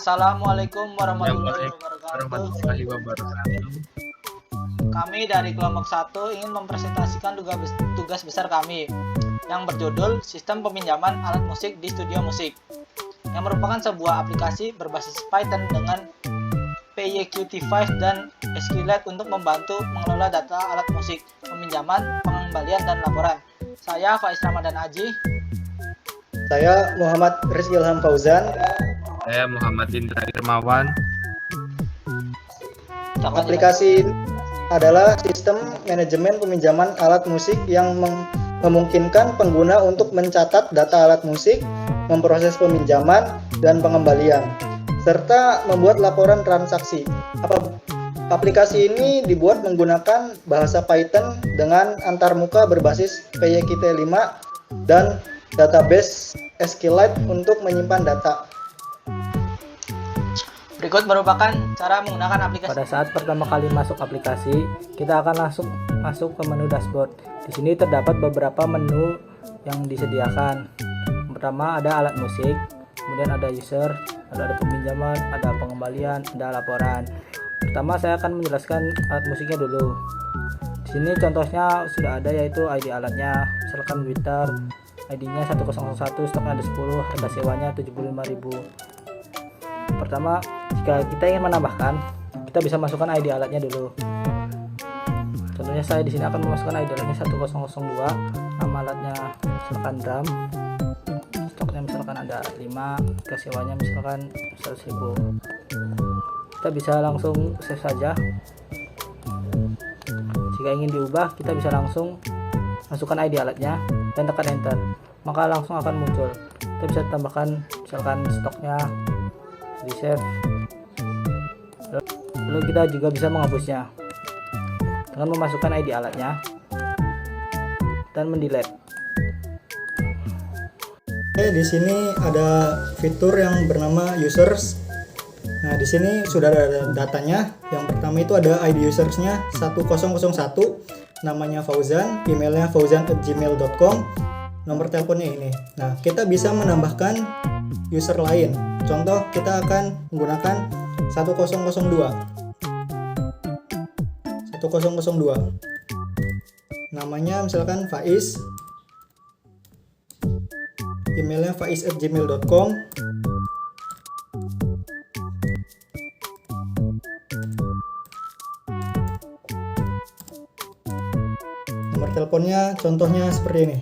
Assalamualaikum warahmatullahi Assalamualaikum wabarakatuh. warahmatullahi wabarakatuh. Kami dari kelompok 1 ingin mempresentasikan tugas besar kami yang berjudul Sistem Peminjaman Alat Musik di Studio Musik, yang merupakan sebuah aplikasi berbasis Python dengan PyQt5 dan SQLite untuk membantu mengelola data alat musik, peminjaman, pengembalian, dan laporan. Saya Faiz Ramadan Aji. Saya Muhammad Rizky Ilham Fauzan. Saya Muhammad Indra Irmawan. Aplikasi adalah sistem manajemen peminjaman alat musik yang memungkinkan pengguna untuk mencatat data alat musik, memproses peminjaman dan pengembalian, serta membuat laporan transaksi. Aplikasi ini dibuat menggunakan bahasa Python dengan antarmuka berbasis PyQt5 dan database SQLite untuk menyimpan data. Berikut merupakan cara menggunakan aplikasi. Pada saat pertama kali masuk aplikasi, kita akan langsung masuk ke menu dashboard. Di sini terdapat beberapa menu yang disediakan. Pertama ada alat musik, kemudian ada user, ada peminjaman, ada pengembalian, ada laporan. Pertama saya akan menjelaskan alat musiknya dulu. Di sini contohnya sudah ada, yaitu ID alatnya, misalkan gitar, ID-nya 1001, stoknya ada 10, harga sewanya 75.000. Pertama, jika kita ingin menambahkan, kita bisa masukkan ID alatnya dulu. Contohnya saya di sini akan memasukkan ID alatnya 1002, nama alatnya misalkan drum, stoknya misalkan ada 5, harga sewanya misalkan 100.000. Kita bisa langsung save saja. Jika ingin diubah, kita bisa langsung masukkan ID alatnya dan tekan enter, maka langsung akan muncul. Kita bisa tambahkan misalkan stoknya, di save. Lalu kita juga bisa menghapusnya dengan memasukkan ID alatnya dan mendelete. Di sini ada fitur yang bernama users. Nah, di sini sudah ada datanya. Yang pertama itu ada ID usersnya 1001, namanya Fauzan, emailnya fauzan@gmail.com, nomor teleponnya ini. Nah, kita bisa menambahkan user lain. Contoh, kita akan menggunakan 1002. Namanya misalkan Faiz. Emailnya faiz@gmail.com. Nomor teleponnya contohnya seperti ini.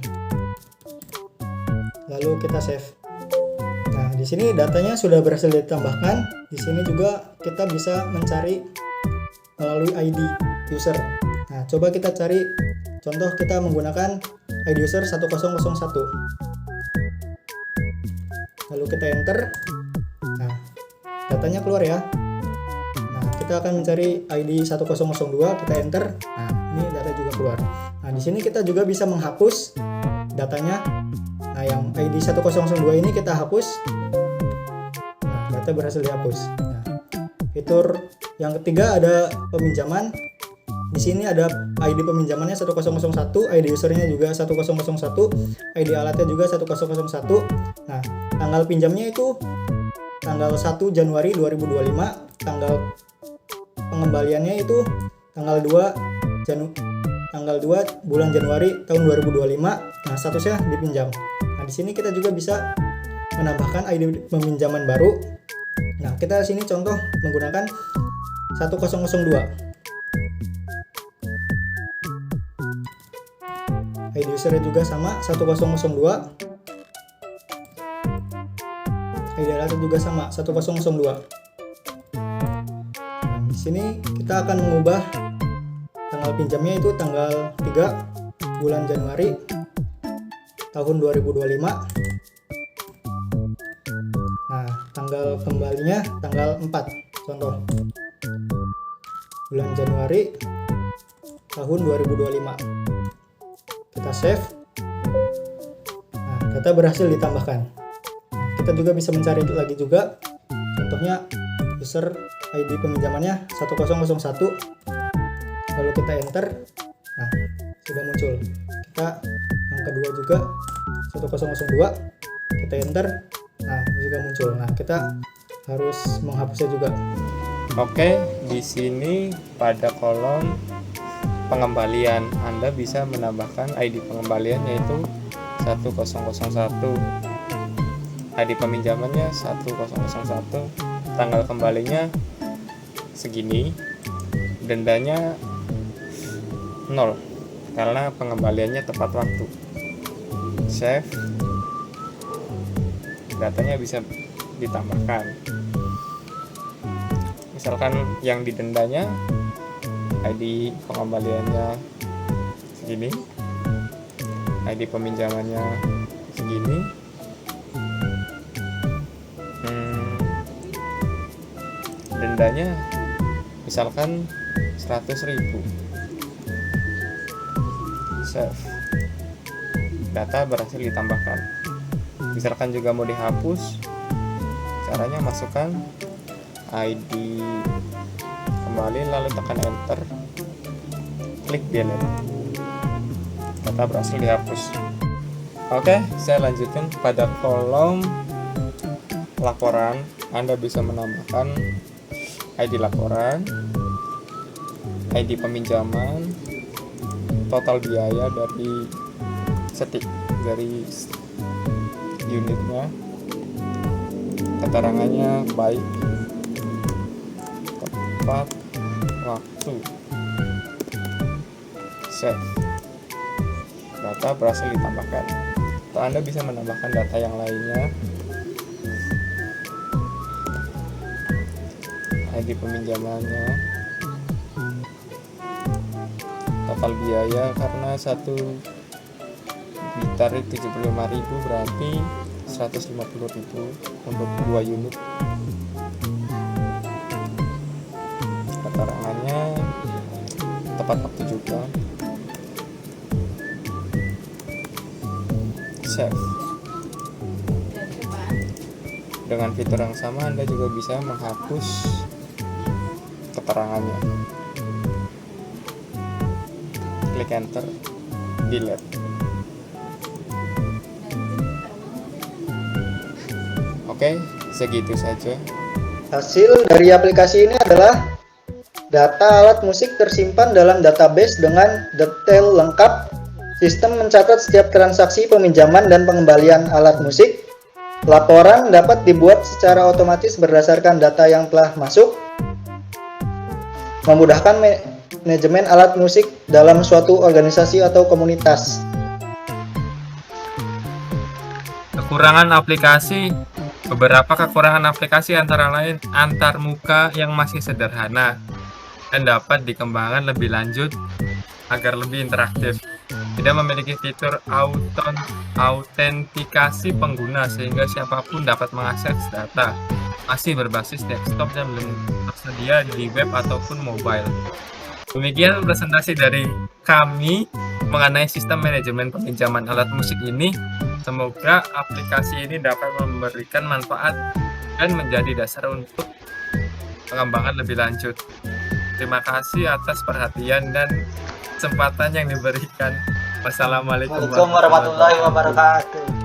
Lalu kita save. Nah, di sini datanya sudah berhasil ditambahkan. Di sini juga kita bisa mencari melalui ID user. Nah, coba kita cari. Contoh, kita menggunakan ID user 1001. Lalu kita enter. Nah, datanya keluar ya. Nah, kita akan mencari ID 1002, kita enter. Nah, ini data juga keluar. Nah, di sini kita juga bisa menghapus datanya. Nah, yang ID 1002 ini kita hapus. Nah, data berhasil dihapus. Nah, fitur yang ketiga ada peminjaman. Di sini ada ID peminjamannya 1001, ID usernya juga 1001, ID alatnya juga 1001. Nah, tanggal pinjamnya itu tanggal 1 Januari 2025, tanggal pengembaliannya itu tanggal 2 bulan Januari tahun 2025. Nah, statusnya dipinjam. Nah, di sini kita juga bisa menambahkan ID peminjaman baru. Nah, kita sini contoh menggunakan 1002. ID usernya juga sama 1002. ID alatnya juga sama 1002. Nah, di sini kita akan mengubah tanggal pinjamnya itu tanggal 3 bulan Januari tahun 2025. Nah, tanggal kembalinya tanggal 4. Contoh, bulan Januari tahun 2025. Kita save. Nah, data berhasil ditambahkan. Nah, kita juga bisa mencari lagi juga. Contohnya user ID peminjamannya 1001. Lalu kita enter. Nah, sudah muncul. Kita yang kedua juga 1002. Kita enter. Nah, ini juga muncul. Nah, kita harus menghapusnya juga. Oke, di sini pada kolom pengembalian Anda bisa menambahkan ID pengembalian yaitu 1001, ID peminjamannya 1001, tanggal kembalinya segini, dendanya 0 karena pengembaliannya tepat waktu. Save, datanya bisa ditambahkan. Misalkan yang didendanya ID pengembaliannya segini, ID peminjamannya segini, dendanya misalkan 100.000. Save, data berhasil ditambahkan. Misalkan juga mau dihapus, caranya masukkan ID kembali lalu tekan enter, klik delete, data berhasil dihapus. Oke, saya lanjutkan pada kolom laporan. Anda bisa menambahkan ID laporan, ID peminjaman, total biaya dari unitnya, keterangannya baik, tepat waktu. Save, data berhasil ditambahkan. Atau Anda bisa menambahkan data yang lainnya, ID peminjamannya, total biaya karena satu ditarik 75.000 berarti 150.000 untuk 2 unit. Keterangannya tepat waktu juga. Save. Dengan fitur yang sama Anda juga bisa menghapus keterangannya. Klik enter, delete. Oke, segitu saja. Hasil dari aplikasi ini adalah data alat musik tersimpan dalam database dengan detail lengkap. Sistem mencatat setiap transaksi peminjaman dan pengembalian alat musik. Laporan dapat dibuat secara otomatis berdasarkan data yang telah masuk. Memudahkan manajemen alat musik dalam suatu organisasi atau komunitas. Kekurangan aplikasi. Beberapa kekurangan aplikasi antara lain antarmuka yang masih sederhana dan dapat dikembangkan lebih lanjut agar lebih interaktif. Tidak memiliki fitur autentikasi pengguna sehingga siapapun dapat mengakses data. Masih berbasis desktop dan belum tersedia di web ataupun mobile. Demikian presentasi dari kami mengenai sistem manajemen peminjaman alat musik ini. Semoga aplikasi ini dapat memberikan manfaat dan menjadi dasar untuk pengembangan lebih lanjut. Terima kasih atas perhatian dan kesempatan yang diberikan. Wassalamualaikum Waalaikumsalam warahmatullahi wabarakatuh.